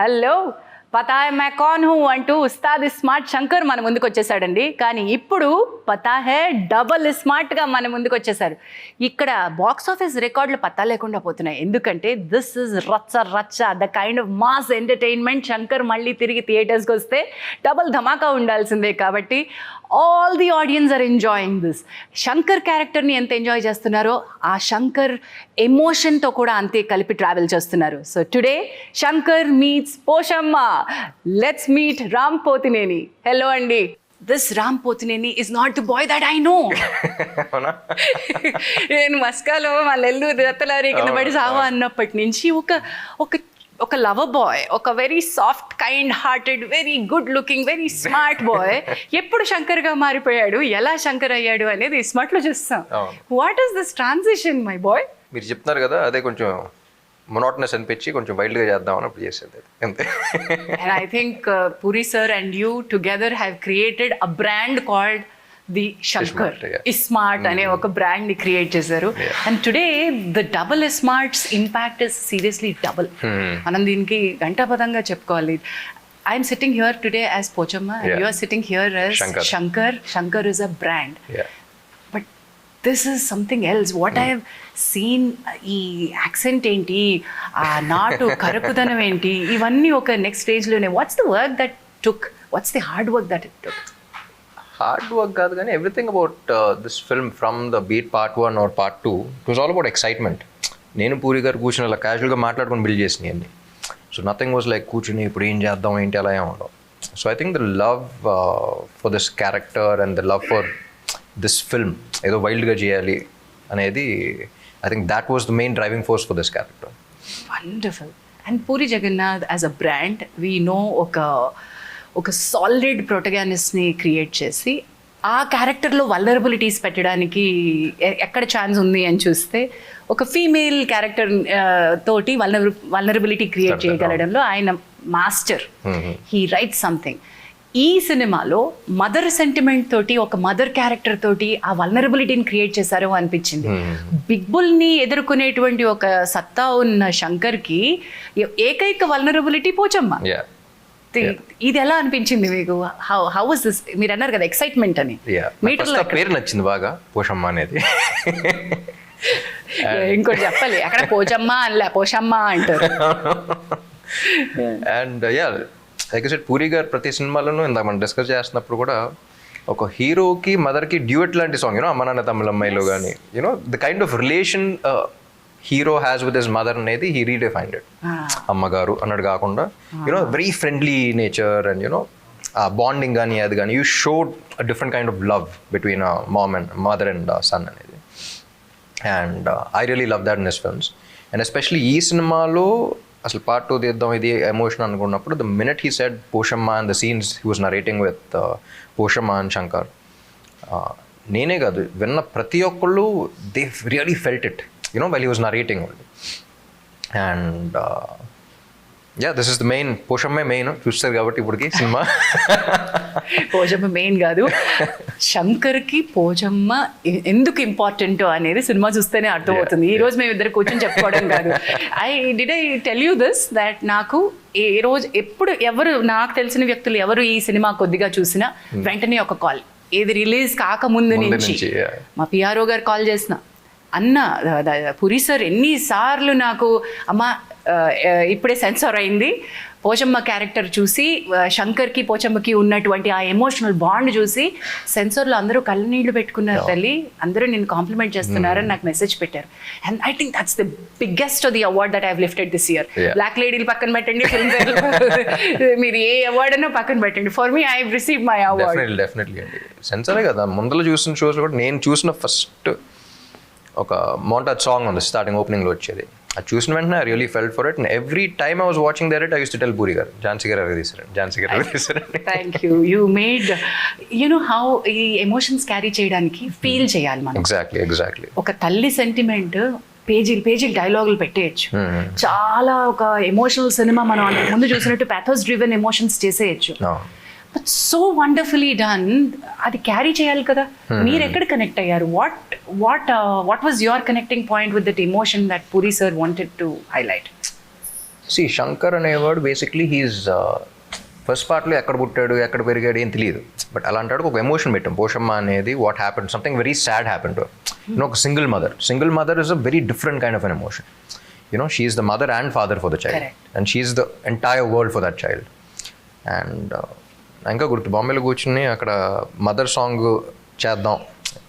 Hello పతా high मैं कौन हूं అంటూ ఉస్తాద్ ఇస్మార్ట్ శంకర్ మన ముందుకు వచ్చేసాడండి. కానీ ఇప్పుడు పతా హై డబల్ ఇస్మార్ట్గా మన ముందుకు వచ్చేసారు. ఇక్కడ బాక్స్ ఆఫీస్ రికార్డులు పత్తా లేకుండా పోతున్నాయి. ఎందుకంటే దిస్ ఇస్ రచ్చ రచ్చ the kind of mass entertainment. Shankar మళ్ళీ తిరిగి థియేటర్స్కి వస్తే డబల్ ధమాకా ఉండాల్సిందే. కాబట్టి all the audience are enjoying this. Shankar క్యారెక్టర్ని ఎంత ఎంజాయ్ చేస్తున్నారో ఆ శంకర్ ఎమోషన్తో కూడా అంతే కలిపి ట్రావెల్ చేస్తున్నారు. So today Shankar meets Poshamma. Let's meet Ram Pothineni. Hello అండి. This Ram Pothineni is not the boy that I know. నేను మస్కాలో మా నెల్లూరు రత్తలారి కింద పడి సావా అన్నప్పటి నుంచి ఒక లవర్ బాయ్, ఒక very soft kind hearted, very good looking, very smart boy ఎప్పుడు శంకర్గా మారిపోయాడు, ఎలా శంకర్ అయ్యాడు అనేది స్మార్ట్లో చూస్తాం. What is this transition my boy? మీరు చెప్తున్నారు కదా, అదే కొంచెం మొనోటనస్ అనిపించి కొంచెం వైల్డ్గా చేద్దామని అప్పుడు చేసేది అంతే. And I think Puri sir and you together have created a brand called the Shankar. Ismart అనే ఒక బ్రాండ్ ని క్రియేట్ చేశారు. And today the double Ismart's impact is seriously double. మనం దీనికి గంటాపదంగా చెప్పుకోవాలి. I'm sitting here today as Pochamma and you are sitting here as Shankar. Shankar is a brand. But this is something else. What I have seen, ఈ accent ఏంటి, ఆ నాటు కరుపుదనం ఏంటి, ఇవన్నీ ఒక నెక్స్ట్ స్టేజ్లోనే. What's the work that took? What's the hard work that it took? Hard work కాదు కానీ everything about this film from the beat part 1 or part 2 it was all about excitement. నేను పూరి గారు కూర్చుని అలా క్యాజువల్గా మాట్లాడుకొని బిల్డ్ చేసినాయి అన్ని. సో నథింగ్ వాజ్ లైక్ కూర్చుని ఇప్పుడు ఏం చేద్దాం ఏంటి అలా ఏం ఉండవు. So I think the love for this character and the love for this film, ఏదో వైల్డ్గా చేయాలి అనేది, I think that was the main driving force for this character. Wonderful. And Puri Jagannadh as a brand we know ఒక solid ప్రొటగానిస్ట్ని create చేసి ఆ క్యారెక్టర్లో vulnerabilities పెట్టడానికి ఎక్కడ ఛాన్స్ ఉంది అని చూస్తే ఒక ఫీమేల్ క్యారెక్టర్ తోటి వల్నరబిలిటీ క్రియేట్ చేయగలడంలో ఆయన మాస్టర్. He write something. ఈ సినిమాలో మదర్ సెంటిమెంట్ తోటి, ఒక మదర్ క్యారెక్టర్ తోటి ఆ వల్నరబిలిటీని క్రియేట్ చేశారో అనిపించింది. బిగ్ బుల్ని ఎదుర్కొనేటువంటి ఒక సత్తా ఉన్న శంకర్కి ఏకైక వల్నరబిలిటీ పోచమ్మ. ఇది ఎలా అనిపించింది మీకు? How was this? మీరు అన్నారు కదా ఎక్సైట్మెంట్ అని. మీటర్లో పేరు నచ్చింది బాగా, పోషమ్మ అనేది. ఇంకోటి చెప్పాలి, అక్కడ పోచమ్మ అనలే పోషమ్మ అంటారు. And like I said, puri గారు ప్రతి సినిమాలోనూ ఇందాక మనం డిస్కస్ చేస్తున్నప్పుడు కూడా ఒక హీరోకి మదర్కి డ్యూయట్ లాంటి సాంగ్, యూనో అమ్మ నాన్న తమిళ అమ్మాయిలో కానీ, you know the kind of relation hero has with his mother అనేది హీ రీడిఫైన్డ్ ఇట్. అమ్మగారు అన్నట్టు కాకుండా you know very friendly nature and you know ఆ బాండింగ్ కానీ అది కానీ you showed a different kind of love between mother and son అనేది. And I really love that in his films. And especially ఈ సినిమాలో అసలు పార్ట్ 2 తీద్దాం ఇది ఎమోషన్ అనుకున్నప్పుడు, the minute he said Poshamma and the scenes he was narrating with Poshamma and Shankar, నేనే కాదు విన్న ప్రతి ఒక్కళ్ళు they really felt it, you know, while he was narrating only. And this is the main Poshamma main చూస్తారు కాబట్టి ఇప్పటికి సినిమా. పోషమ్మ మెయిన్ కాదు, శంకర్కి పోషమ్మ ఎందుకు ఇంపార్టెంట్ అనేది సినిమా చూస్తేనే అర్థమవుతుంది. ఈ రోజు మేము ఇద్దరు కూర్చొని చెప్పుకోవడం కాదు. I tell you this that నాకు ఏ రోజు ఎప్పుడు ఎవరు నాకు తెలిసిన వ్యక్తులు ఎవరు ఈ సినిమా కొద్దిగా చూసినా వెంటనే ఒక కాల్, ఏది రిలీజ్ కాకముందు నుంచి మా పిఆర్ఓ గారు కాల్ చేసిన, అన్న పురి సార్ ఎన్నిసార్లు నాకు అమ్మ ఇప్పుడే సెన్సార్ అయింది, పోచమ్మ క్యారెక్టర్ చూసి శంకర్కి పోచమ్మకి ఉన్నటువంటి ఆ ఎమోషనల్ బాండ్ చూసి సెన్సార్లో అందరూ కళ్ళనీళ్ళు పెట్టుకున్నారు తల్లి, అందరూ నేను కాంప్లిమెంట్ చేస్తున్నారని నాకు మెసేజ్ పెట్టారు. And I think that's the biggest the award that I have lifted this year. Black లేడీలు పక్కన పెట్టండి, ఫిల్మ్ మీరు ఏ అవార్డ్ అన్నా పక్కన పెట్టండి, for me I have received my award. Definitely అండి, సెన్సారే కదా. ముందర చూసిన షోస్ కూడా నేను చూసిన ఫస్ట్ ఒక మౌంటాజ్ సాంగ్ ఉంది స్టార్టింగ్ ఓపెనింగ్లో వచ్చేది, అది చూసిన వెంటనే I really felt for it. And every time I was watching that I use to tell Puri garu, Jhansi garu ఎవరు తీసారండి, ఝాన్సీ గారు ఎవరు తీసారండి. Thank you. You made you know how ఈ ఎమోషన్స్ క్యారీ చేయడానికి ఫీల్ చేయాలి మనం. ఎగ్జాక్ట్లీ. ఒక తల్లి సెంటిమెంట్ పేజీలు డైలాగులు పెట్టేయచ్చు, చాలా ఒక ఎమోషనల్ సినిమా మనం ముందు చూసినట్టు ప్యాథోస్ డ్రివెన్ ఎమోషన్స్ చేసేయచ్చు. But so wonderfully done. అది క్యారీ చేయాలి కదా. మీరు ఎక్కడ కనెక్ట్ అయ్యారు? What was your connecting point with that emotion that Puri sir wanted to highlight? See Shankar అనేవాడు బేసిక్లీ హీస్ ఫస్ట్ పార్ట్లో ఎక్కడ పుట్టాడు ఎక్కడ పెరిగాడు ఏం తెలియదు, బట్ అలాంటి ఒక ఎమోషన్ పెట్టాం. పోషమ్మ అనేది what happen, something very sad happen to ఒక single mother is a very different kind of an emotion. She is the mother and father for the child, and she is the entire world for that child. And ఇంకా గుర్తు బాంబేలో కూర్చుని అక్కడ mother song చేద్దాం,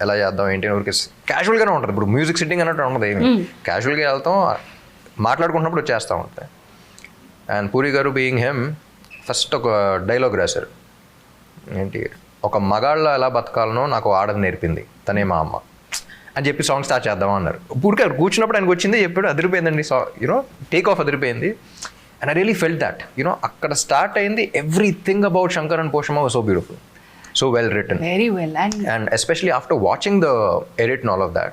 ఎలా చేద్దాం ఏంటి అని ఊరికి క్యాజువల్గానే ఉంటుంది. ఇప్పుడు మ్యూజిక్ సిట్టింగ్ అన్నట్టు ఉండదు, ఏమి క్యాజువల్గా వెళ్తాం, మాట్లాడుకుంటున్నప్పుడు వచ్చేస్తూ ఉంటాయి. అండ్ పూరి గారు బీయింగ్ హెమ్ ఫస్ట్ ఒక డైలాగ్ రాశారు, ఏంటి, ఒక మగాళ్ళ ఎలా బతకాలనో నాకు ఆడది నేర్పింది, తనే మా అమ్మ అని చెప్పి సాంగ్ స్టార్ట్ చేద్దాం అన్నారు. పూర్తిగా కూర్చున్నప్పుడు ఆయనకు వచ్చింది చెప్పాడు, అదిరిపోయిందండి టేక్ ఆఫ్ అదిరిపోయింది. And I really felt that అక్కడ స్టార్ట్ అయింది. Everything about Shankar and Poshamma was so beautiful, so well written, very well. And especially after watching the edit and all of that,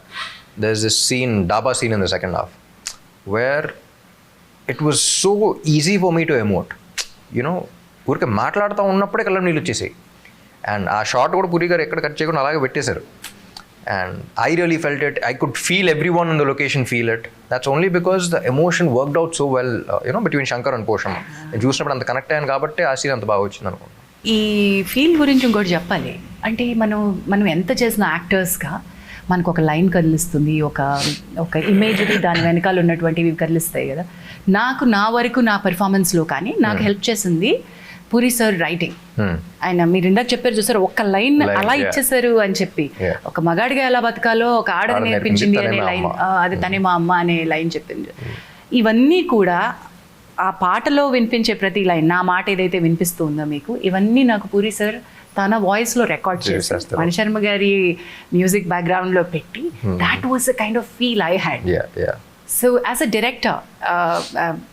there's this scene, daba scene in the second half, where it was so easy for me to emote. ఊరికే మాట్లాడుతూ ఉన్నప్పుడే కళ్ళ నీళ్ళు వచ్చేసాయి. And ఆ short కూడా పూరి గారు ఎక్కడ కట్ చేయకుండా అలాగే పెట్టేశారు. And I really felt it. I could feel every one in the location feel it. That's only because the emotion worked out so well between Shankar and Poshamma. నేను చూసినప్పుడు అంత కనెక్ట్ అయ్యాను కాబట్టి ఆ సీన్ అంత బాగా వచ్చింది అనుకుంటున్నాను. ఈ ఫీల్ గురించి ఇంకోటి చెప్పాలి అంటే, మనం ఎంత చేసిన యాక్టర్స్గా మనకు ఒక లైన్ కదిలిస్తుంది, ఒక ఇమేజ్ని దాని వెనకాల ఉన్నటువంటివి కదిలిస్తాయి కదా. నా వరకు నా పెర్ఫార్మెన్స్లో కానీ నాకు హెల్ప్ చేసింది పూరి సార్ రైటింగ్. ఆయన మీరు ఇందాక చెప్పారు చూసారు, ఒక్క లైన్ అలా ఇచ్చేసారు అని చెప్పి, ఒక మగాడిగా ఎలా బతకాలో ఒక ఆడది నేర్పించింది అనే లైన్, అది తనే మా అమ్మ అనే లైన్ చెప్పింది. ఇవన్నీ కూడా ఆ పాటలో వినిపించే ప్రతి లైన్, నా మాట ఏదైతే వినిపిస్తుందో మీకు, ఇవన్నీ నాకు పూరి సార్ తన వాయిస్లో రికార్డ్ చేశారు, మణిశర్మ గారి మ్యూజిక్ బ్యాక్గ్రౌండ్లో పెట్టి. That was a kind of feel I had. So as a director,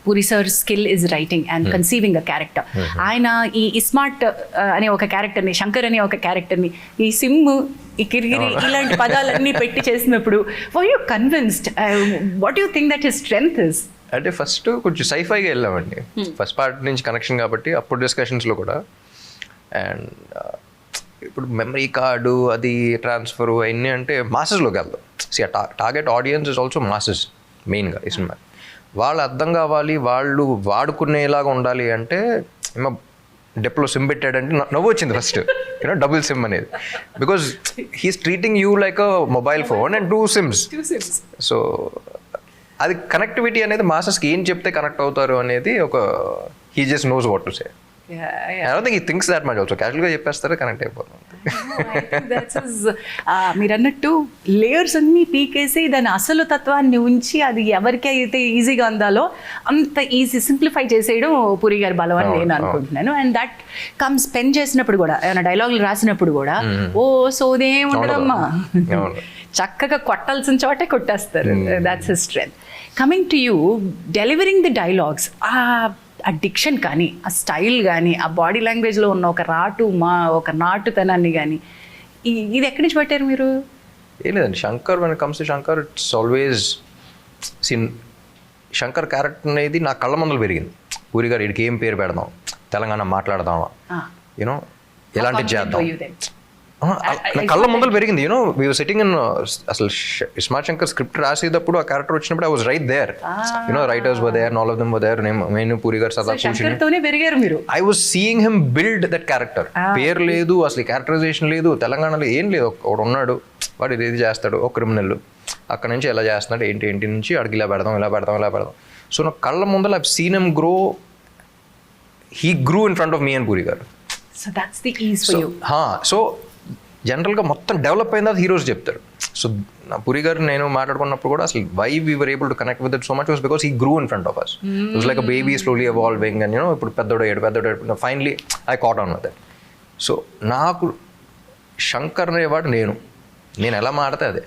puri sir skill is writing and conceiving a character. ఆయన ఈ ఇస్మార్ట్ అనే ఒక క్యారెక్టర్ని, శంకర్ అనే ఒక క్యారెక్టర్ని, ఈ సిమ్, ఈ కిరిగిరి ఇలాంటి పదాలన్నీ పెట్టి చేసినప్పుడు were you convinced? What you think that his strength is? అంటే ఫస్ట్ కొంచెం సైఫైగా వెళ్ళామండి, ఫస్ట్ పార్ట్ నుంచి కనెక్షన్ కాబట్టి అప్పుడు డిస్కషన్స్లో కూడా. అండ్ ఇప్పుడు మెమరీ కార్డు అది ట్రాన్స్ఫర్ అవన్నీ అంటే మాసెస్లోకి వెళ్దాం. Target audience is also masses మెయిన్గా. ఈ సినిమా వాళ్ళు అర్థం కావాలి, వాళ్ళు వాడుకునేలాగా ఉండాలి అంటే డెప్లో సిమ్ పెట్టాడంటే నవ్వు వచ్చింది ఫస్ట్, డబుల్ సిమ్ అనేది. Because he's treating you like a mobile phone and 2 SIMs. So అది కనెక్టివిటీ అనేది మాసెస్కి ఏం చెప్తే కనెక్ట్ అవుతారు అనేది ఒక he just knows what to say. I don't think he thinks that much also. క్యాజువల్గా చెప్పేస్తారు, కనెక్ట్ అయిపోతుంది. మీరు అన్నట్టు లేయర్స్ అన్నీ పీకేసి దాని అసలు తత్వాన్ని ఉంచి అది ఎవరికి అయితే ఈజీగా అందాలో అంత ఈజీ సింప్లిఫై చేసేయడం పూరి గారి బలం అని నేను అనుకుంటున్నాను. అండ్ దట్ కమ్స్ పెన్ చేసినప్పుడు కూడా, ఏమైనా డైలాగులు రాసినప్పుడు కూడా సోదేం ఉండదమ్మా, చక్కగా కొట్టాల్సిన చోటే కొట్టేస్తారు. That's his strength. Coming to you, delivering the dialogues, ఆ డిక్షన్ కానీ, ఆ స్టైల్ కానీ, ఆ బాడీ లాంగ్వేజ్లో ఉన్న ఒక నాటుతనాన్ని కానీ, ఇది ఎక్కడి నుంచి పట్టారు మీరు? ఏం లేదండి, Shankar when comes to Shankar it's always Shankar character అనేది నా కళ్ళ ముందలు పెరిగింది. పూరి గారు వీడికి ఏం పేరు పెడదాం, తెలంగాణ మాట్లాడదామా, ఎలాంటి చేద్దాం, నా కళ్ళ ముందలు పెరిగింది. వీ వర్ సిట్టింగ్ ఇన్, అసలు ఇస్మార్ట్ శంకర్ స్క్రిప్ట్ రాసేటప్పుడు ఆ క్యారెక్టర్ వచ్చినప్పుడు I was right there. Writers were there, all of them were there. నేను పూరి గారు సదా కూర్చుని I was seeing him build that character. పేరు లేదు, అసలు క్యారెక్టరైజేషన్ లేదు, తెలంగాణలో ఏం లేదు. ఒకడు ఉన్నాడు, వాడు ఇది చేస్తాడు, ఒక క్రిమినల్, అక్కడ నుంచి ఎలా చేస్తున్నాడు, ఏంటి నుంచి అడిగి ఇలా పెడదాం. సో నా కళ్ళ ముందర I seen him grow. He grew in front of me and Puri garu. So that's the is for you. So జనరల్గా మొత్తం డెవలప్ అయిన తర్వాత హీరోస్ చెప్తారు. సో నా పూరి గారు నేను మాట్లాడుకున్నప్పుడు కూడా అసలు why we were able to connect with it so much was because he grew in front of us. It was like a baby slowly evolving and ఇప్పుడు పెద్దోడు finally I caught on with it. So నాకు శంకర్ అనేవాడు నేను ఎలా మాడితే అదే.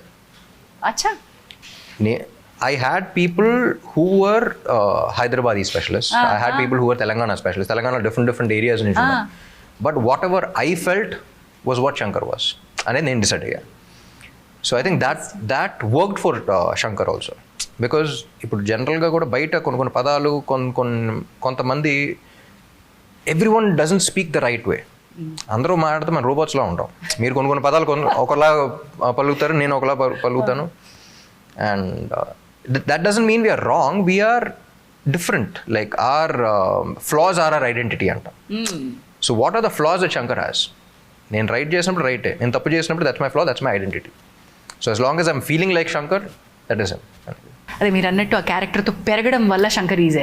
I had people who were Hyderabadi specialists. I had people who were Telangana specialists. Telangana different areas in India. But whatever I felt was what Shankar was. And then decide again. So I think that worked for Shankar also. Because ఇప్పుడు జనరల్గా కూడా బయట కొన్ని పదాలు కొంతమంది everyone doesn't speak the right way. అందరూ మాట్లాడితే మన రోబోట్స్లో ఉంటాం. మీరు కొన్ని పదాలు ఒకలా పలుకుతారు, నేను ఒకలా పలుకుతాను. And that doesn't mean we are wrong. We are different. Like our flaws are our identity anta. So what are the flaws that Shankar has? నేను రైట్ చేసినప్పుడు రైటే, నేను తప్పు చేసినప్పుడు that's my flaw, that's my identity. So as long as I'm feeling like Shankar, that is him. అదే మీరు అన్నట్టు ఆ క్యారెక్టర్తో పెరగడం వల్ల శంకర్ ఈజీ.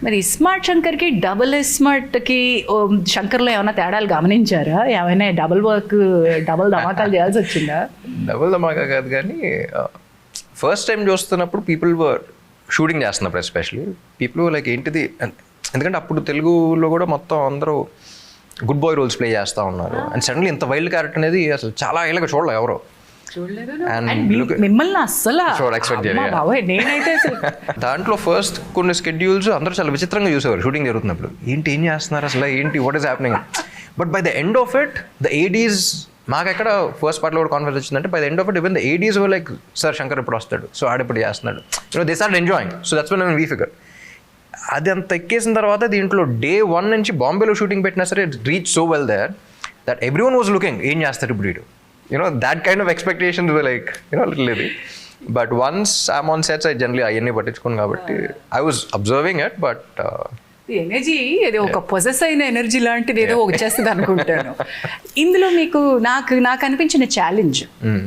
మరి ఇస్మార్ట్ శంకర్కి డబుల్ ఇస్మార్ట్కి శంకర్లో ఏమైనా తేడాలు గమనించారా? ఏమైనా డబుల్ వర్క్, డబుల్ ధమాకాలు చేయాల్సి వచ్చిందా? డబుల్ ధమాకా కాదు కానీ ఫస్ట్ టైం చూస్తున్నప్పుడు పీపుల్ వర్ షూటింగ్ చేస్తున్నప్పుడు ఎస్పెషలీ పీపుల్ లైక్ ఏంటిది, ఎందుకంటే అప్పుడు తెలుగులో కూడా మొత్తం అందరూ గుడ్ బాయ్ రోల్స్ ప్లే చేస్తూ ఉన్నారు. అండ్ సడన్లీ ఇంత వైల్డ్ క్యారెక్టర్ అనేది అసలు చాలా ఏళ్ళగా చూడలేదు ఎవరో. మిమ్మల్ని అస్సలు నేనైతే దాంట్లో ఫస్ట్ కొన్ని స్కెడ్యూల్స్ అందరూ చాలా విచిత్రంగా చూసేవారు షూటింగ్ జరుగుతున్నప్పుడు. ఏం చేస్తున్నారు అసలు, ఏంటి, what is happening. But by the end of it the Aedes, మాకు ఎక్కడ ఫస్ట్ పార్ట్లో కూడా కాన్ఫిడెన్స్ వచ్చిందంటే by the end of it even the Aedes were like sir Shankar ఇప్పుడు వస్తాడు, సో ఆడిప్పుడు చేస్తున్నాడు, they start enjoying. So that's when we figure అది అంత ఎక్కేసిన తర్వాత దీంట్లో డే 1 నుంచి బాంబేలో షూటింగ్ పెట్టినా సరే it reach so well there that everyone was looking ఏం చేస్తారు ఇప్పుడు వీడు. That kind of expectations were like, little lady. But once I'm on sets, I generally అవన్నీ పట్టించుకోను కాబట్టి I was observing it, but energy ఏదో ఒక possess అయిన ఎనర్జీ లాంటిది ఏదో వచ్చేస్తుంది అనుకుంటాను. ఇందులో మీకు నాకు అనిపించిన ఛాలెంజ్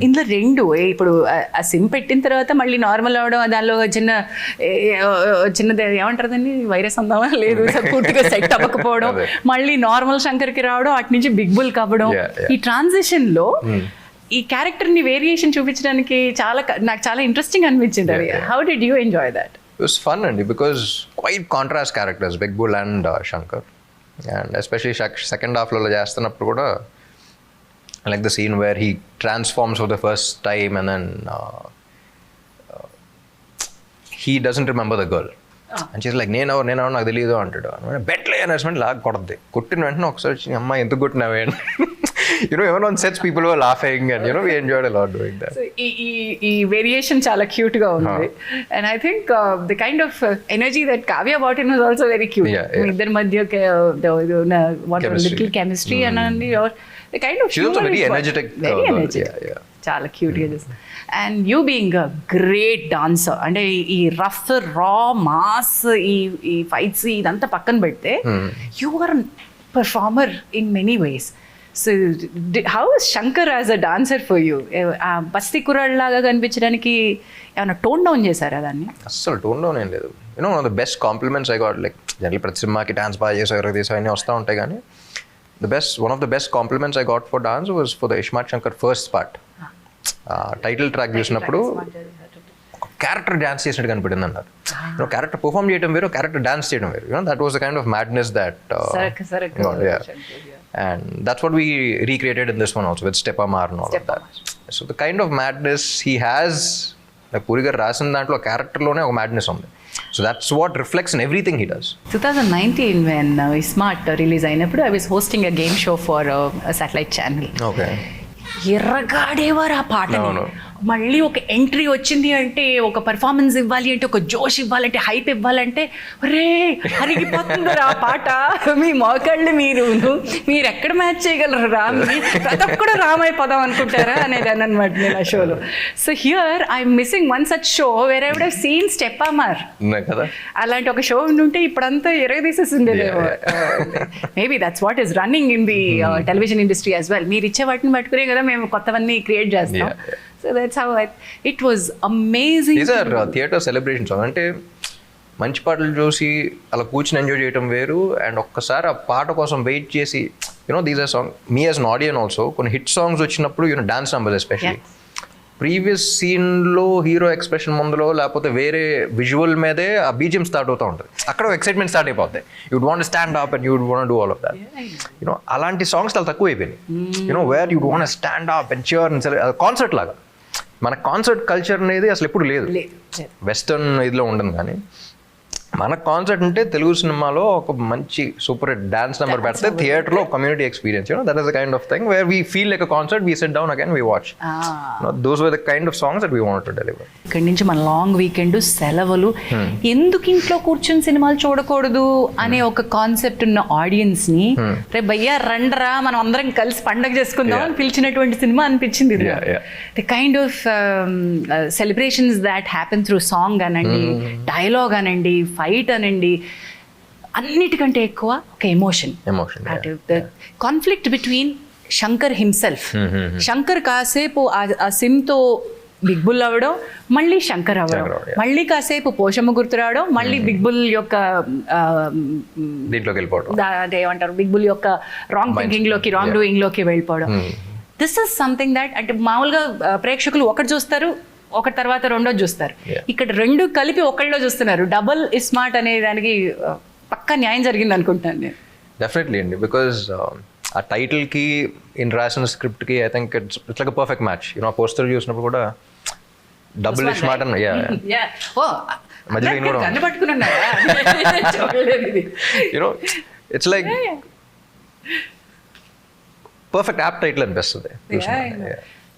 ఇందులో 2, ఇప్పుడు ఆ సిమ్ పెట్టిన తర్వాత మళ్ళీ నార్మల్ అవడం, దానిలో చిన్నది ఏమంటారు దాన్ని, వైరస్ అందామా లేదు, పూర్తిగా సెట్ అవ్వకపోవడం, మళ్ళీ నార్మల్ శంకర్కి రావడం, అటు నుంచి బిగ్ బుల్కి అవ్వడం. ఈ ట్రాన్సిషన్ లో ఈ క్యారెక్టర్ ని వేరియేషన్ చూపించడానికి నాకు చాలా ఇంట్రెస్టింగ్ అనిపించింది. అది how did you enjoy that? It was fun, Andy, because quite contrast characters, Big Bull and Shankar. And especially second half lo chestunappudu kuda I like the scene where he transforms for the first time and then he doesn't remember the girl. And she's like, నేను నాకు తెలియదు అంటాడు. బెట్లే announcement లాగా కొడద్ది, కొట్టిన వెంటనే ఒకసారి అమ్మాయి ఎందుకు కొట్టినావే అని. even on sets people were laughing and we enjoyed a lot doing that. So ఈ వేరియేషన్ చాలా క్యూట్ గా ఉంది. And I think the kind of energy that Kavya brought in was also very cute. ఇద్దరి మధ్య little chemistry and the kind of she's also very energetic. చాలా cute గా చేస్తుంది. And you being a great dancer, అంటే ఈ rough రా mass ఈ fights ఇదంతా పక్కన పెడితే you are performer in many ways. So how is Shankar as a dancer for you? బస్తీ కుర్రాడ్ లాగా కనిపించడానికి ఏమైనా టోన్ డౌన్ చేశారా దాన్ని? అస్సలు టోన్ డౌన్ ఏం లేదు. One of the best compliments I got, like general ప్రతి సినిమాకి డాన్స్ బాగా చేసారు అన్నీ వస్తూ ఉంటాయి, కానీ one of the best compliments I got for dance was for the Ismart Shankar first part. Title track చూసినప్పుడు ఒక క్యారెక్టర్ డాన్స్ చేసినట్టు కనిపడింది అన్నారు. క్యారెక్టర్ పర్ఫామ్ చేయడం వేరు, క్యారెక్టర్ డాన్స్ చేయడం వేరు. That was the kind of madness that and that's what we recreated in this one also with Telugu and all of that. So the kind of madness he has, like Puri garu rasin dantlo character lone oka madness undi. So that's what reflects in everything he does. 2019 when Ismart release అయినప్పుడు I was hosting a game show for a satellite channel. Okay. ఎర్రగాడేవారు ఆ పాటని. మళ్ళీ ఒక entry వచ్చింది అంటే, ఒక performance ఇవ్వాలి అంటే, ఒక జోష్ ఇవ్వాలంటే, హైప్ ఇవ్వాలంటే, రే హరిగిపోతుందరు ఆ పాట. మీ మోకాళ్ళు మీరు ఎక్కడ మ్యాచ్ చేయగలరు రామ్, ప్రతి ఒక్కడు రామ్ అయిపోదాం అనుకుంటారా అనేది అనమాట నేను ఆ షోలో. So here I'm missing one such show where I would have seen స్టెప్పామార్. అలాంటి ఒక షో ఉంటే ఇప్పుడంతా ఎరగదీసేసింది. Maybe that's what is running in the television industry as well. మీరు ఇచ్చే వాటిని పట్టుకునే కదా మేము కొత్తవన్నీ క్రియేట్ చేస్తాం. So that's how it was amazing. These are theatre celebrations. అంటే మంచి పాటలు చూసి అలా కూర్చుని ఎంజాయ్ చేయడం వేరు, అండ్ ఒక్కసారి ఆ పాట కోసం వెయిట్ చేసి these are song me as an audience also కొన్ని హిట్ సాంగ్స్ వచ్చినప్పుడు డాన్స్ నంబర్స్ ఎస్పెషల్లీ ప్రీవియస్ సీన్లో హీరో ఎక్స్ప్రెషన్ ముందులో లేకపోతే వేరే విజువల్ మీదే ఆ బీజిఎం స్టార్ట్ అవుతూ ఉంటుంది. అక్కడ ఎక్సైట్మెంట్ స్టార్ట్ అయిపోతాయి. You'd want stand up and you'd want do all of that. అలాంటి సాంగ్స్ చాలా తక్కువ అయిపోయినాయి. Where you'd want stand up and cheer and concert లాగా. మన కాన్సర్ట్ కల్చర్ అనేది అసలు ఎప్పుడు లేదు, వెస్టర్న్ ఇదిలో ఉండదు. కానీ మన కాన్సర్ట్ అంటే తెలుగు సినిమాలో ఒక మంచి సూపర్ హిట్ డాన్స్ నెంబర్ పెడితే థియేటర్లో community experience, that is the kind of thing where we feel like a concert, we SIT down again, we watch. Those were the kind of songs that we wanted to deliver. ఇక్కడి నుంచి మన long weekend సెలవులు, ఎందుకు ఇంట్లో కూర్చొని సినిమాలు చూడకూడదు అనే ఒక కాన్సెప్ట్ ఉన్న ఆడియన్స్ ని రేపు భయ్యా రండ్రా మనం అందరం కలిసి పండగ చేసుకుందాం అని పిలిచినటువంటి సినిమా అనిపించింది. The kind of celebrations that happen through song అనండి, డైలాగ్ అనండి, ఫైట్ అనండి, అన్నిటికంటే ఎక్కువ ఒక emotion. Conflict between Shankar himself. Shankar కాసేపు ఆ సిమ్తో బిగ్ బుల్ అవ్వడం, మళ్ళీ శంకర్ అవ్వడం, మళ్ళీ కాసేపు పోషమ్మ గుర్తు రావడం, మళ్ళీ బిగ్ బుల్ యొక్క దీంట్లోకి వెళ్ళిపోవడం, ఏమంటారు, బిగ్ బుల్ యొక్క రాంగ్ థింకింగ్ లోకి, రాంగ్ డూయింగ్ లోకి వెళ్ళిపోవడం. దిస్ ఇస్ సంథింగ్ దట్, అంటే మామూలుగా ప్రేక్షకులు ఒకటి చూస్తారు, ఒకటి తర్వాత రెండోది చూస్తారు. ఇక్కడ రెండు కలిపి ఒకళ్ళలో చూస్తున్నారు. డబుల్ ఇస్మార్ట్ అనే దానికి పక్కా న్యాయం జరిగింది అనుకుంటాను నేను. డెఫినెట్లీ అండి, బికాజ్ ఆ టైటిల్కి ఇన్ రాసిన స్క్రిప్ట్కి I think it's like a perfect match. You know ఆ పోస్టర్ చూసినప్పుడు కూడా డబుల్ ఇస్మార్ట్ అన్న మధ్యలో you know it's like perfect apt title అనిపిస్తుంది.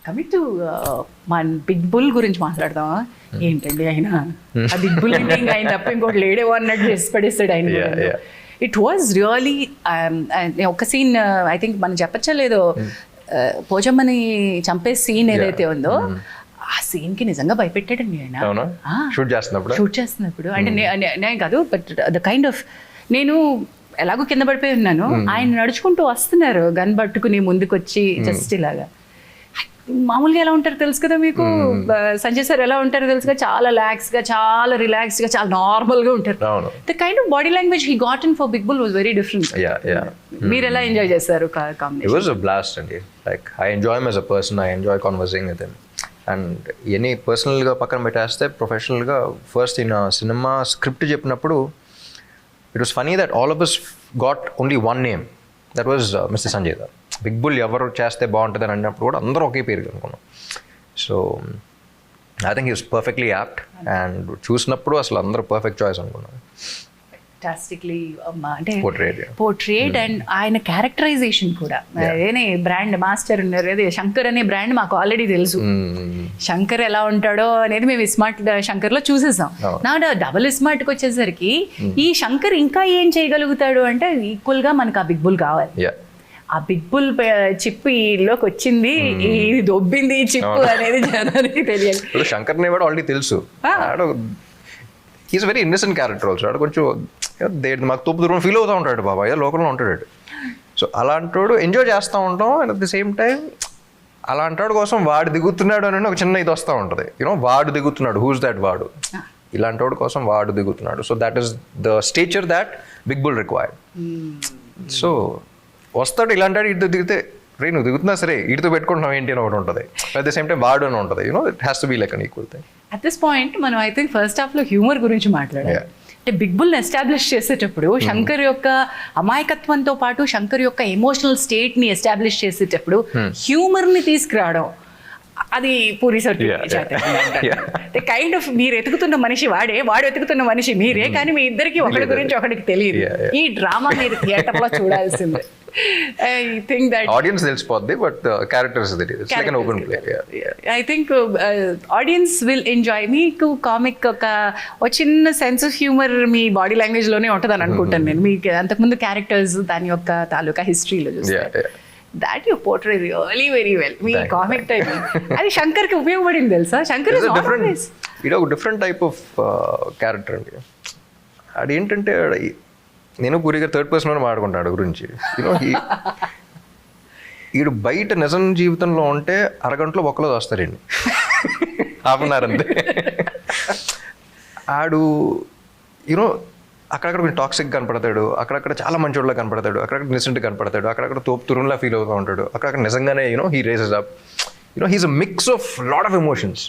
కమింగ్ టు మన బిగ్ బుల్ గురించి మాట్లాడదాం. ఏంటండి ఆయన ఆ బిగ్ బుల్ ఆయన తప్ప ఇంకోటి లేడేవో అన్నట్టు చేసి పడేస్తాడు ఆయన. ఇట్ వాజ్ రియలీ ఒక సీన్, ఐ థింక్ మనం చెప్పచ్చలేదో, పోచమ్మని చంపే సీన్ ఏదైతే ఉందో ఆ సీన్ కి నిజంగా భయపెట్టాడండి ఆయన షూట్ చేస్తున్నప్పుడు. అంటే నేను కాదు, బట్ ద కైండ్ ఆఫ్, నేను ఎలాగో కింద పడిపోయి ఉన్నాను, ఆయన నడుచుకుంటూ వస్తున్నారు గన్ పట్టుకుని ముందుకొచ్చి, జస్ట్ ఇలాగా. మామూలుగా ఎలా ఉంటారో తెలుసు కదా మీకు, సంజయ్ సార్ ఎలా ఉంటారో తెలుసు కదా, చాలా రిలాక్స్ గా, చాలా రిలాక్స్ గా, చాలా నార్మల్ గా ఉంటారు. The kind of body language he got in for big bull was very different. మీరు ఎలా ఎంజాయ్ చేశారు combination? It was a blast అండి. Like I enjoy him as a person, I enjoy conversing with him. And any పర్సనల్గా పక్కన పెట్టేస్తే ప్రొఫెషనల్గా first ఈయన cinema script చెప్పినప్పుడు it was funny that all of us got only one name, that was mister Sanjay garu. Big bull ఎవరు చేస్తే బాగుంటుంది అని అన్నప్పుడు కూడా అందరూ ఒకే పేరు అనుకున్నాం. So I think he was perfectly apt, and చూసినప్పుడు అసలు అందరూ పర్ఫెక్ట్ చాయిస్ అనుకున్నాం. ఫెంటాస్టిక్లీ అంటే పోర్ట్రేట్ అండ్ ఆయన క్యారెక్టరైజేషన్ కూడా. అదేనే బ్రాండ్ మాస్టర్ ఉన్నారు, అదే శంకర్ అనే బ్రాండ్ మాకు ఆల్రెడీ తెలుసు. శంకర్ ఎలా ఉంటాడో అనేది మేము ఇస్మార్ట్ శంకర్ లో చూసేసాం. నా డబుల్ ఇస్మార్ట్ కి వచ్చేసరికి ఈ శంకర్ ఇంకా ఏం చేయగలుగుతాడు అంటే ఈక్వల్ గా మనకు ఆ బిగ్ బుల్ కావాలి. ఆ బిగ్ బుల్ చిప్పు ఈలోకి వచ్చింది, ఇది దొబ్బింది ఈ చిప్పు అనేది జనానికి తెలియాలి. శంకర్ ని ఆల్రెడీ తెలుసు, he's very innocent character also. ఆడు కొంచెం మాకు తోపు దూరం ఫీల్ అవుతూ ఉంటాడు, బాబా ఏదో లోకల్లో ఉంటాడు. సో అలాంటోడు ఎంజాయ్ చేస్తూ ఉంటాం. And at the same time అలాంటోడు కోసం వాడు దిగుతున్నాడు అని ఒక చిన్న ఇది వస్తూ ఉంటుంది. యూనో వాడు దిగుతున్నాడు, హూస్ దాట్ వాడు, ఇలాంటోడు కోసం వాడు దిగుతున్నాడు. So that is the stature that big bull required. So వస్తాడు ఇలాంటి ఇటు దిగితే, రే నువ్వు దిగుతున్నా సరే ఇటుతో పెట్టుకుంటున్నావు ఏంటి అని ఒకటి ఉంటుంది. అట్ ద సేమ్ టైం వాడు అని ఉంటుంది. You know it has to be like an equal thing. At this point మనం ఐ థింక్ ఫస్ట్ హాఫ్ లో హ్యూమర్ గురించి మాట్లాడాలి. అంటే బిగ్ బుల్ ఎస్టాబ్లిష్ చేసేటప్పుడు శంకర్ యొక్క అమాయకత్వంతో పాటు శంకర్ యొక్క ఎమోషనల్ స్టేట్ ని ఎస్టాబ్లిష్ చేసేటప్పుడు హ్యూమర్ ని తీసుకురావడం, అది పూరి సర్టిఫికేట్ కైండ్ ఆఫ్. మీరు ఎతుకుతున్న మనిషి వాడే, వాడు ఎతుకుతున్న మనిషి మీరే, కానీ మీ ఇద్దరికి ఒకటి గురించి ఒకటికి తెలియదు. ఈ డ్రామా మీరు థియేటర్ లో చూడాల్సిందే. I think that audience తెలిసిపోద్ది, but characters it's like an open play. I think audience will enjoy. మీకు కామిక్ ఒక చిన్న sense of humour me body language లోనే ఉంటుందని అనుకుంటాను నేను. మీకు అంతకుముందు క్యారెక్టర్స్ దాని యొక్క తాలూకా హిస్టరీలో చూస్తే that you portray really very well. Me comic type అది శంకర్ కి ఉపయోగపడింది తెలుసా. శంకర్ ఇస్ ఆల్వేస్ ఇది ఒక డిఫరెంట్ టైప్ ఆఫ్ క్యారెక్టర్ అండి. అదేంటంటే నేను పూరిగా థర్డ్ పర్సన్ అని మాట్లాడుకుంటాడు గురించి. యూనో ఈడు బయట నిజం జీవితంలో ఉంటే అరగంటలో ఒక్కలో వస్తారండి, హాఫ్ అన్ అవర్ అంతే. ఆడు యూనో అక్కడక్కడ కొంచెం టాక్సిక్ కనపడతాడు, అక్కడక్కడ చాలా మంచోళ్ళ కనపడతాడు, అక్కడక్కడ నిసెంట్ కనపడతాడు, అక్కడక్కడ తోపు తురున్లా ఫీల్ అవుతూ ఉంటాడు, అక్కడక్కడ నిజంగానే you know he races up. You know he's a mix of lot of emotions.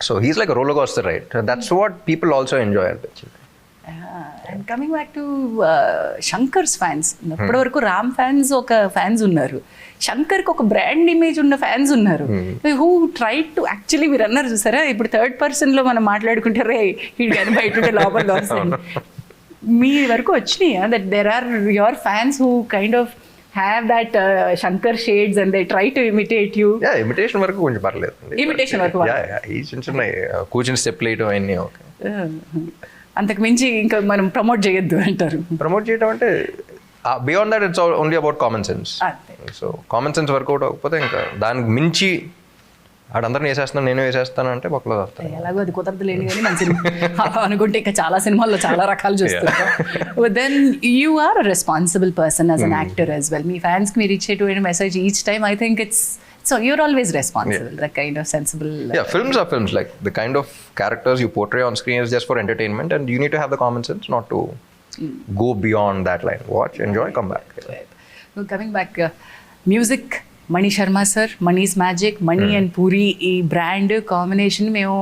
So he's like roller coaster ride. That's what people also enjoy అనిపించింది. And coming back to Shankar's fans, ఇప్పటి వరకు రామ్ ఫ్యాన్స్ ఒక ఫ్యాన్స్ ఉన్నారు, శంకర్కి ఒక బ్రాండ్ ఇమేజ్ ఉన్న fans ఉన్నారు. Who try to actually, మీరు అన్నారు చూసారా, ఇప్పుడు థర్డ్ పర్సన్ లో మనం మాట్లాడుకుంటారే వీడు కానీ బయట లోపల వస్తుంది. మీ వరకు వచ్చినాయి that there are your fans who kind of have that Shankar shades and they try to imitate you? Imitation వరకు కొంచెం పర్లేదు. ఇమిటేషన్ వరకు చిన్న కూర్చుని స్టెప్ వేయటం అన్నీ ఓకే, అంతకు మించి ఇంకా మనం ప్రమోట్ చేయొద్దు అంటారు. ప్రమోట్ చేయడం అంటే beyond that it's only about common sense. So common sense work out అవ్వకపోతే ఇంకా దానికి మించి ఆడందరిని వేసేస్తాను నేను వేసేస్తాను అంటే ఒకళ్ళు వస్తాను. ఎలాగో అది కుదరదు లేని కానీ మన సినిమా అనుకుంటే ఇంకా చాలా సినిమాల్లో చాలా రకాలు చూస్తుంటాం. Then you are a responsible person as an actor as well. మీ ఫ్యాన్స్కి మీరు ఇచ్చేటువంటి message each time I think it's so you're always responsible, the kind of sensible films are films, like the kind of characters you portray on screen is just for entertainment, and you need to have the common sense not to go beyond that line. Watch, enjoy, come back. So coming back, music, Mani Sharma sir, Mani's Magic, Mani and Puri ఈ brand combination మేము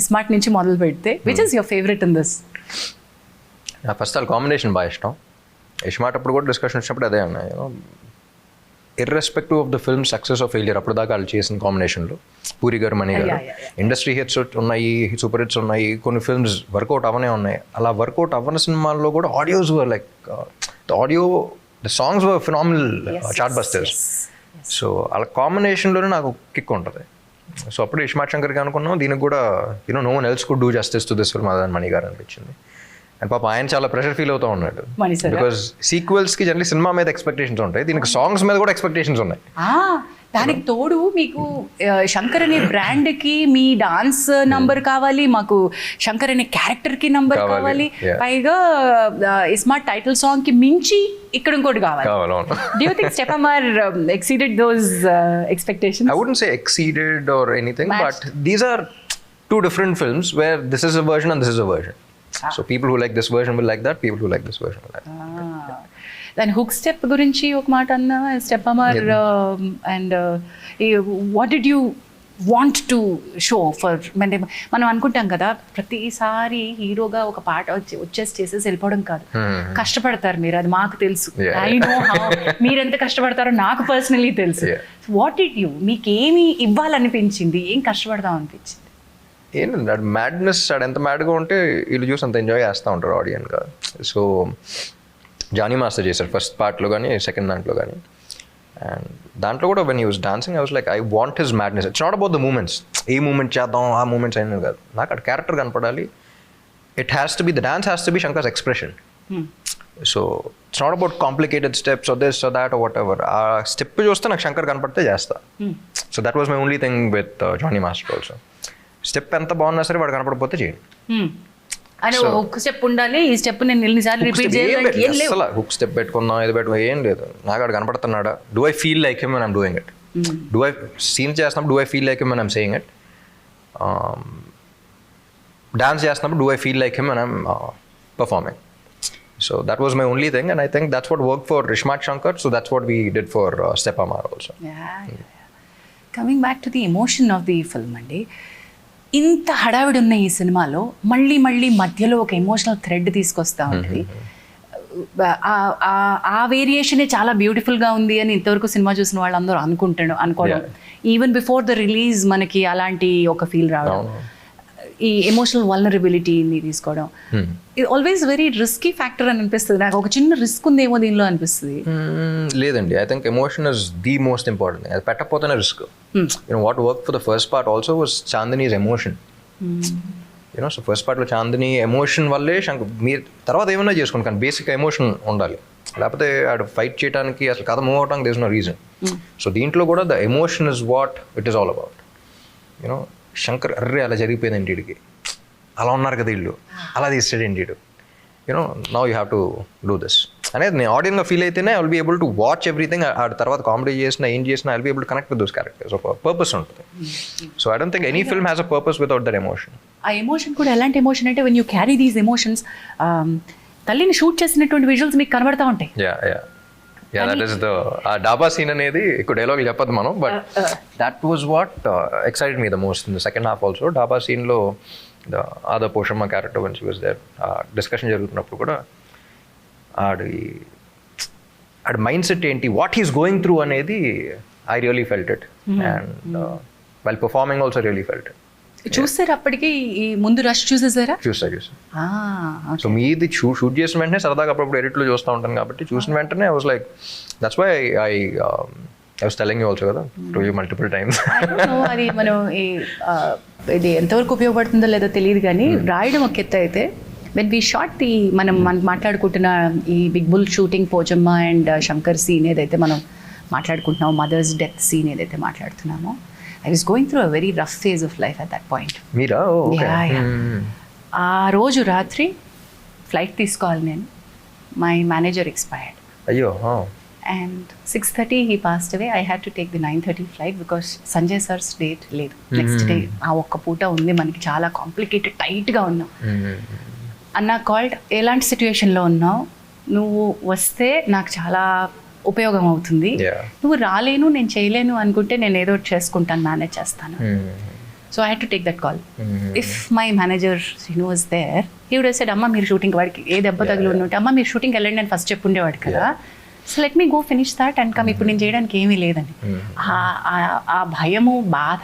ఇస్మార్ట్ నుంచి మొదలు పెడితే which is your favorite in this? First all combination బాగా ఇష్టం. ఇస్మార్ట్ అప్పుడు కూడా discussion వచ్చినప్పుడు అదే అన్నా, irrespective of the film success of failure అప్పుడు దాకా వాళ్ళు చేసిన కాంబినేషన్లో పూరి గారు మణి గారు ఇండస్ట్రీ హిట్స్ ఉన్నాయి, సూపర్ హిట్స్ ఉన్నాయి, కొన్ని ఫిల్మ్స్ వర్కౌట్ అవనే ఉన్నాయి. అలా వర్కౌట్ అవ్వని సినిమాల్లో కూడా audios were like the songs were phenomenal chart busters. So అలా కాంబినేషన్లోనే నాకు కిక్ ఉంటుంది. సో అప్పుడు ఇస్మార్ట్ శంకర్కి అనుకున్నాం, దీనికి కూడా no one else could do justice to this film అదని మణి గారు అనిపించింది. అండ్ పాప ఆయన చాలా ప్రెషర్ ఫీల్ అవుతూ ఉన్నాడు, బికాస్ సీక్వెల్స్కి జనరలీ సినిమా మీద ఎక్స్పెక్టేషన్స్ ఉంటాయి, దీనికి సాంగ్స్ మీద కూడా ఎక్స్పెక్టేషన్స్ ఉన్నాయి. దానికి తోడు మీకు శంకర్ అనే బ్రాండ్కి మీ డాన్స్ నంబర్ కావాలి, మాకు శంకర్ అనే క్యారెక్టర్కి నంబర్ కావాలి, పైగా ఇస్మార్ట్ టైటిల్ సాంగ్కి మించి ఇక్కడ ఇంకోటి కావాలి. Do you think Telugu exceeded those expectations? I wouldn't say exceeded or anything, but these are two different films where this is a version and this is a version. So people who like this version will like that, people who like this version will like that. Then hook step గురించి ఒక మాట అన్న step Amar, and what did you want to show for, అంటే మనం అనుకుంటాం కదా ప్రతిసారి హీరోగా ఒక పాట వచ్చేసి చేసేసి వెళ్ళిపోవడం కాదు, కష్టపడతారు మీరు, అది మాకు తెలుసు. ఐ నో హౌ మీరు ఎంత కష్టపడతారో నాకు పర్సనలీ తెలుసు. వాట్ డిడ్ యూ, మీకు ఏమి ఇవ్వాలనిపించింది, ఏం కష్టపడదాం అనిపించింది? ఏంటంటే అది మ్యాడ్నెస్, అది ఎంత మ్యాడ్గా ఉంటే వీళ్ళు చూసి అంత ఎంజాయ్ చేస్తూ ఉంటారు ఆడియన్గా. సో జానీ మాస్టర్ చేశారు ఫస్ట్ పార్ట్లో కానీ సెకండ్ దాంట్లో కానీ, అండ్ దాంట్లో కూడా when he was dancing I was like I want his madness. It's not about the moments, ఏ మూమెంట్ చేద్దాం ఆ మూమెంట్స్ అయినది కాదు, నాకు అక్కడ క్యారెక్టర్ కనపడాలి. It has to be, the dance has to be Shankar's expression. So it's not about complicated steps or this or that or whatever. ఆ step చూస్తే నాకు శంకర్ కనపడితే చేస్తా. So that was my only thing with Jani master also. Step ఎంత బాగున్నా సరే వాడు కనపడకపోతే చేయండి. ఒక స్టెప్ ఉండాలి, ఈ స్టెప్ నేను ఎన్నిసార్లు రిపీట్ చేయాలి, అసలు హుక్ స్టెప్ పెట్టుకుందాం ఇది పెట్టుకుందాం ఏం లేదు. నాకు అక్కడ కనపడుతున్నాడా, do I feel like him and I'm doing it, do I scene చేస్తున్నప్పుడు do I feel like him and I'm saying it, dance చేస్తున్నప్పుడు do I feel like him and I'm performing. So that was my only thing, and I think that's what worked for Ismart Shankar, so that's what we did for Step Amar also. Coming back to the emotion of the film అండి, ఇంత హడావిడి ఉన్న ఈ సినిమాలో మళ్ళీ మళ్ళీ మధ్యలో ఒక ఎమోషనల్ థ్రెడ్ తీసుకొస్తా ఉంటుంది. ఆ వేరియేషనే చాలా బ్యూటిఫుల్గా ఉంది అని ఇంతవరకు సినిమా చూసిన వాళ్ళందరూ అనుకోవడం, ఈవెన్ బిఫోర్ ద రిలీజ్ మనకి అలాంటి ఒక ఫీల్ రావడం, ఈ ఎమోషనల్ వల్నరబిలిటీని తీసుకోవడం, ఇది ఆల్వేస్ వెరీ రిస్కీ ఫ్యాక్టర్ అని అనిపిస్తుంది నాకు. ఒక చిన్న రిస్క్ ఉందేమో దీనిలో అనిపిస్తుంది. లేదండి, I think emotion is the most important. అది పెట్టకపోతేనే risk. What work for the first part also was Chandini's emotion. So first పార్ట్లో చాందిని ఎమోషన్ వల్లే మీరు తర్వాత ఏమైనా చేసుకోండి, కానీ బేసిక్ ఎమోషన్ ఉండాలి, లేకపోతే ఆడు ఫైట్ చేయడానికి అసలు కథ మూవ్ అవడానికి there is no reason. So దీంట్లో కూడా the emotion is what it is all about. Shankar అర్రే అలా జరిగిపోయింది వీడికి, అలా ఉన్నారు కదా వీళ్ళు, అలా తీస్తాడండి వీడు, now you have to do this అనేది నేను ఆడియన్గా ఫీల్ అయితేనే I will be able to watch everything. ఆ తర్వాత కామెడీ చేసినా ఏం చేసినా I will be able to connect with those characters. ఒక పర్పస్ ఉంటుంది. So I don't think any film has a purpose without that emotion. ఆ emotion కూడా ఎలాంటి ఎమోషన్ అంటే when you carry these emotions, తల్లిని షూట్ చేసినటువంటి విజువల్స్ మీకు కనబడతా ఉంటాయి. That is the daba scene అనేది ఎక్కువ డైలాగ్ చెప్పదు మనం, but that was what excited me the most in the second half also. డాబా సీన్లో the other Poshamma character one she was there, discussion జరుగుతున్నప్పుడు కూడా ఆడి మైండ్ సెట్ ఏంటి, వాట్ హీస్ గోయింగ్ త్రూ అనేది I really felt it, and while performing also really felt it. చూసారు అప్పటికి ఈ ముందు రష్ చూసేసారా? చూసా. సో మీది షూట్ చేసిన వెంటనే సరదాగా అప్పుడప్పుడు ఎడిట్లో చూస్తూ ఉంటాను కాబట్టి చూసిన వెంటనే I was like, that's why I was telling you also కదా టు యూ మల్టిపుల్ టైమ్స్. అది మనం ఇది ఎంతవరకు ఉపయోగపడుతుందో లేదో తెలియదు కానీ రాయడం ఒక ఎత్తు అయితే, వెన్ వీ షాట్ ది మనం మాట్లాడుకుంటున్న ఈ big bull shooting Pochamma and Shankar scene ఏదైతే మనం మాట్లాడుకుంటున్నామో, మదర్స్ డెత్ సీన్ ఏదైతే మాట్లాడుతున్నామో, I was going through a very rough phase of life at that point. మీరా? ఆ రోజు రాత్రి ఫ్లైట్ తీసుకోవాలి నేను. My manager expired. అయ్యో. And 6:30 he passed away. I had to take the 9:30 flight because Sanjay sir's date లేదు. Next day ఆ ఒక్క పూట ఉంది మనకి, చాలా కాంప్లికేటెడ్, టైట్గా ఉన్నాం. అన్న కాల్డ్, ఎలాంటి సిచ్యువేషన్లో ఉన్నావు, నువ్వు వస్తే నాకు చాలా ఉపయోగం అవుతుంది, నువ్వు రాలేను నేను చేయలేను అనుకుంటే నేను ఏదో చేసుకుంటాను, మేనేజ్ చేస్తాను. So I had to take that call. If my manager Srinu was there, he would have said, అమ్మ మీరు షూటింగ్, వాడికి ఏ దెబ్బ తగిలి ఉంటే అమ్మ మీరు షూటింగ్కి వెళ్ళండి అని ఫస్ట్ చెప్పుండేవాడు కదా. So let me go finish that and come, ఇప్పుడు నేను చేయడానికి ఏమీ లేదని. ఆ భయము, బాధ,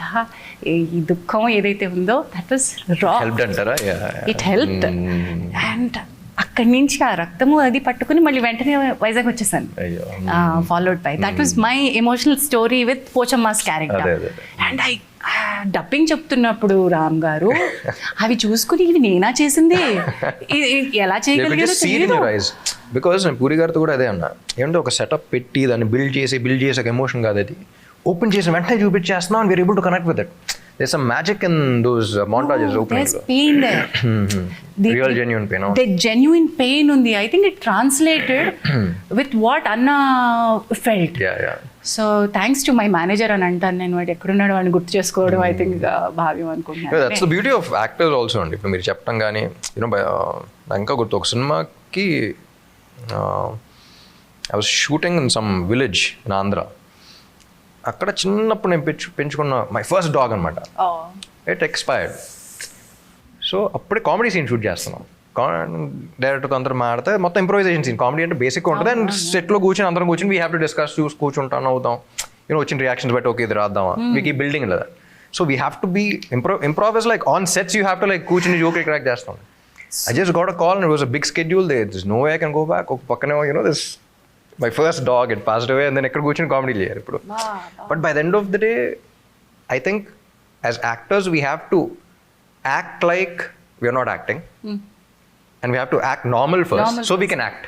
ఈ దుఃఖం ఏదైతే ఉందో దట్ వాస్ రా. It helped. అండ్ అక్కడి నుంచి ఆ రక్తము అది పట్టుకుని మళ్ళీ వెంటనే వైజాగ్ వచ్చేసాను. Followed by that was my emotional story with Pochamma's character. And I dubbing చెప్తున్నప్పుడు రామ్ గారు అవి చూసుకుని ఇవి నేనా చేసింది, ఎలా చేయగలిగారు. బికాస్ నేను పూరి గారితో కూడా అదే అన్నా, ఏమంటే ఒక సెటప్ పెట్టి దాన్ని బిల్డ్ చేసి ఒక ఎమోషన్ కాదు, అది ఓపెన్ చేసి వెంటనే చూపించేస్తున్నాం and we are able to connect with it. There's some magic in those montages opening. There's pain there. Real genuine pain. The genuine pain undi. I think it translated with what Anna felt. Yeah. So thanks to my manager and antan nenu vaadu ekkudunnadu ani gurtu chesukovam I think bhavim anukuntunna. That's the beauty of actors also andi. Ippudu meer cheptam gaani nanka gurtu oka cinema ki I was shooting in some village in Andhra. అక్కడ చిన్నప్పుడు నేను పెంచుకున్న my first dog అనమాట. It expired. So అప్పుడే comedy scene shoot చేస్తున్నాం. డైరెక్టర్తో అందరూ మాడితే మొత్తం improvisation scene. Comedy అంటే బేసిక్గా ఉంటుంది. అండ్ సెట్లో కూర్చొని అందరం కూర్చొని వీ హ్యావ్ టు డిస్కస్, చూసి కూర్చుంటాను, అవుతాం, వచ్చిన రియాక్షన్స్ బట్టి ఓకే ఇది రాద్దామా, మీకు ఈ బిల్డింగ్ లేదా. So we have to be improvise like on sets, you have to like కూర్చొని జోకులు క్రాక్ చేస్తాం. I just got a call and it was a big schedule. There is no way I can go back. ఒక పక్కనే this my first dog, it passed away, and then ekkada కూర్చొని comedy చేయరు ఇప్పుడు. But by the end of the day, I think as actors we have to act like we are not acting, and we have to act normal first so we can act.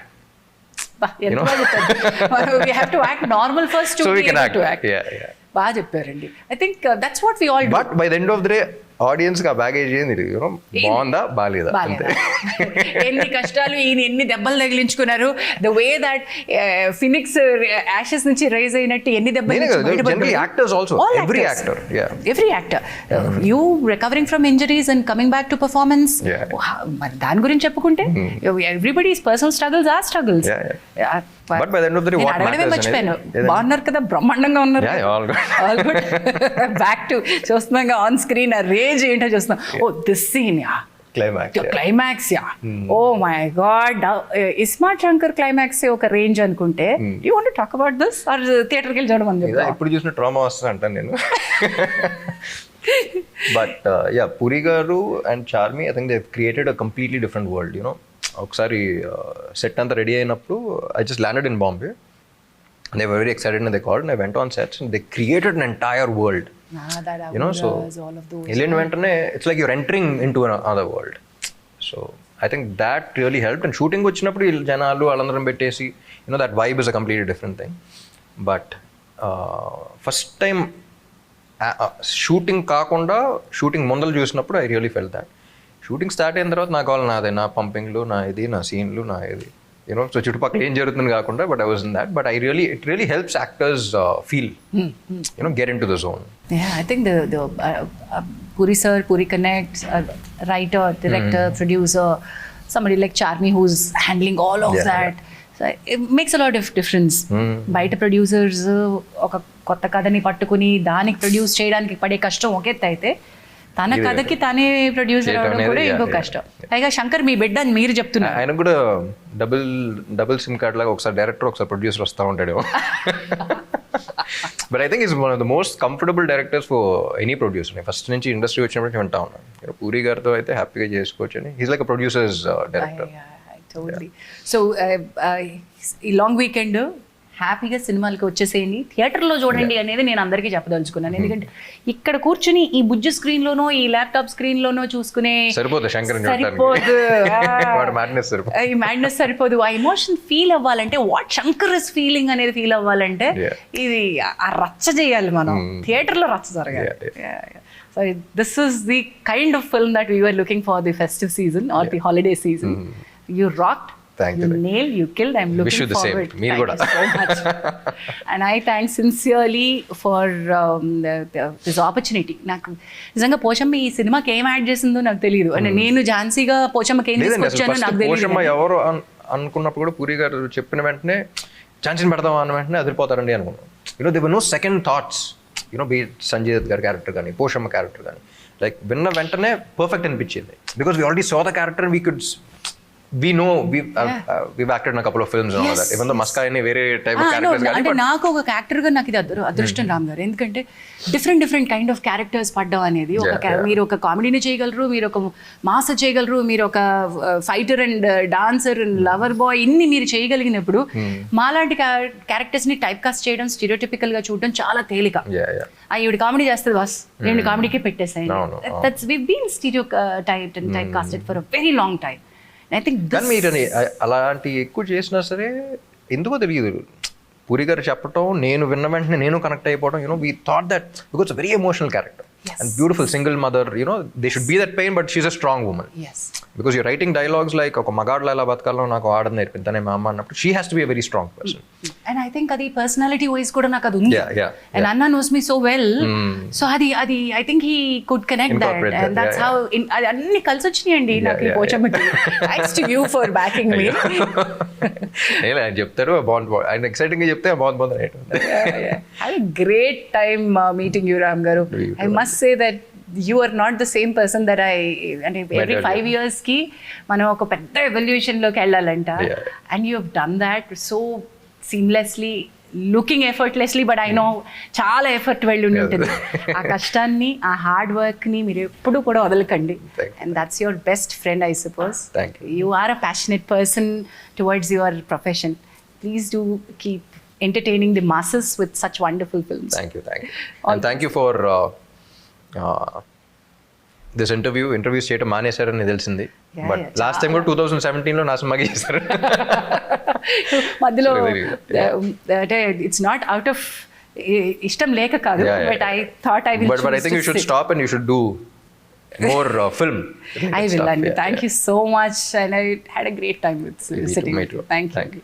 We have to act normal first to be able to act. Yeah. బాగా చెప్పారండి. I think that's what we all do. But by the end of the day, audience కి ఆ baggage ఏంది, బాగుందా బాగాలేదా అంతే. ఎన్ని కష్టాలు, ఈయన ఎన్ని దెబ్బలు తగిలించుకున్నారు, the way that phoenix ashes నుంచి రైజ్ అయినట్టు ఎన్ని దెబ్బలు. Actors also, every actor you recovering from injuries and coming back to performance. మరి దాని గురించి చెప్పుకుంటే everybody's personal struggles are struggles. But by the end of the day, what matters? మర్చిపోయాను, బాగున్నారు కదా, బ్రహ్మాండంగా ఉన్నారు. All good. బ్యాక్ టు చూస్తున్నాగా ఆన్ స్క్రీన్ ఆ రేంజ్ ఏంటో చూస్తున్నాం. Oh this scene, yeah climax, yeah oh my god. ISmart Shankar climax ఒక రేంజ్ అనుకుంటే, you want to talk about this or థియేటర్కి వెళ్ళి చూడడం అని చెప్పి ఇప్పుడు చూసిన ట్రామా వస్తుంది అంటాను నేను. బట్ యా, పూరి గారు and Charmi, I think they created a completely different world. ఒకసారి సెట్ అంతా రెడీ అయినప్పుడు I just landed in Bombay. They were very excited and they called and I went on sets and they created an entire world. So వెళ్ళిన వెంటనే it's like you're entering into another world. So I think that really help. And shooting వచ్చినప్పుడు జనాలు వాళ్ళందరం పెట్టేసి that vibe is a completely different thing. But first time shooting కాకుండా shooting ముందలు చూసినప్పుడు I really felt that. Shooting start అయిన తర్వాత నా కావాలి నాదే, నా పంపింగ్లు, నా ఇది, నా సీన్లు, నా ఇది, సో చుట్టుపక్కల ఏం జరుగుతుంది కాకుండా. But I was in that. But it really helps actors feel, get in to the zone. I think the Puri sir, Puri connects, writer, director, producer, somebody like Charmi who's handling all of that. So it makes a lot of difference. బయట producers ఒక కొత్త కథని పట్టుకుని దానికి produce చేయడానికి పడే కష్టం ఒక ఎత్తు అయితే, తన కథకి తానే ప్రొడ్యూసర్ అవడం కూడా ఇంకో కష్టం. పైగా శంకర్ మీ బిడ్డ అని మీరు చెప్తున్నారు. ఆయన కూడా డబుల్ సిమ్ కార్డ్ లాగా ఒకసారి డైరెక్టర్ ఒకసారి ప్రొడ్యూసర్ వస్తూ ఉంటాడు. But I think is one of the most comfortable directors for any producer. నేను ఫస్ట్ నుంచి ఇండస్ట్రీ వచ్చినప్పుడు వింటా ఉన్నాను. పూరి గారితో అయితే హ్యాపీగా చేసుకోవచ్చు అని. He's like a producers director. Totally. So ఈ లాంగ్ వీకెండ్ హ్యాపీగా సినిమాలకి వచ్చేసేయండి, థియేటర్లో చూడండి అనేది నేను అందరికీ చెప్పదలుచుకున్నాను. ఎందుకంటే ఇక్కడ కూర్చుని ఈ బుజ్జి స్క్రీన్లోనో ఈ ల్యాప్టాప్ స్క్రీన్లోనో చూసుకునే సరిపోదు ఈ మ్యాడ్నెస్ సరిపోదు. ఆ ఎమోషన్ ఫీల్ అవ్వాలంటే వాట్ శంకర్ ఇస్ ఫీలింగ్ అనేది ఫీల్ అవ్వాలంటే ఇది ఆ రచ్చ చేయాలి మనం, థియేటర్లో రచ్చ జరగాలి. So this is the kind of film that we were looking for the festive season or the holiday season. You rocked. Thank you you. Nailed, you killed. I'm looking wish you the forward. same. Me Thank you so much. And I thank sincerely for this opportunity. నాకు నిజంగా పోషమ్మ ఈ సినిమాకి ఏం add చేసిందో నాకు తెలియదు. అంటే నేను ఝాన్సీగా పోషమ్మకి ఏం తీసుకొచ్చానో నాకు తెలియదు. పోషమ్మ ఎవరు అనుకున్నప్పుడు కూడా పూరి గారు చెప్పిన వెంటనే ఝాన్సీని పెడదాం అన్న వెంటనే అదిరిపోతారండి అనుకున్నాం. They were no second thoughts. బీ సంజయ్ దత్ గారి క్యారెక్టర్ కానీ పోషమ్మ క్యారెక్టర్ కానీ లైక్ విన్న వెంటనే పర్ఫెక్ట్ అనిపించింది. Because we already saw the character, we could we know we've acted in a couple of films and all that, even though Maska any very type of characters gaani, అంటే నాకు ఒక actor గా నాకు ఇది అదృష్టం రామ్ గారు. ఎందుకంటే డిఫరెంట్ కైండ్ ఆఫ్ క్యారెక్టర్స్ పడ్డం అనేది మీరు ఒక కామెడీని చేయగలరు, మీరు ఒక మాస్ చేయగలరు, మీరు ఒక fighter and dancer and lover boy ఇన్ని మీరు చేయగలిగినప్పుడు మాలాంటి క్యారెక్టర్స్ ని టైప్ కాస్ట్ చేయడం, స్టీరియోటిపికల్ గా చూడడం చాలా తేలిక. ఈవిడ కామెడీ చేస్తుంది బాస్, ఈవిడ కామెడీకే పెట్టేసాయి. That's we been stereotype and typecasted for a very long time. కానీ మీరు అలాంటి ఎక్కువ చేసినా సరే ఎందుకో తెలియదు, పూరి గారు చెప్పటం నేను విన్న వెంటనే నేను కనెక్ట్ అయిపోవడం. We thought that because very emotional character and beautiful single mother, they should be that pain, but she's a strong woman. Yes, because you're writing dialogues like oka magadla ela batkalo naku aadam nerpintane ma amma annappudu she has to be a very strong person. And I think adi personality wise kuda naku adu undi. And Anna knows me so well. So adi I think he could connect that, and that's how anni kalsochiniandi naku pochammaki. Thanks to you for backing me. Ela cheptaru bond and exciting ga chepte bond right. Had a great time meeting you, Ram garu. I must say that you are not the same person that I, and every 5 years ki మనం ఒక పెద్ద evolution లోకి వెళ్ళాలంట, and you have done that so seamlessly, looking effortlessly, but I know చాలా effort వెళ్ళి ఉంటుంది. ఆ కష్టాన్ని, ఆ హార్డ్ వర్క్ ని మీరు ఎప్పుడు కూడా వదలకండి. And that's your best friend, I suppose. Thank you. You are a passionate person towards your profession. Please do keep entertaining the masses with such wonderful films. Thank you. And thank you for this interviews చేయడం మానేశారని తెలిసింది. But last time కూడా 2017 లో నా సినిమాకి చేశారు. మధ్యలో అంటే it's not out of ఇష్టం లేక కాదు, but I thought I will but I think you should stop and you should do more film. I will, and thank you so much, and I had a great time with sitting with you. Thank you.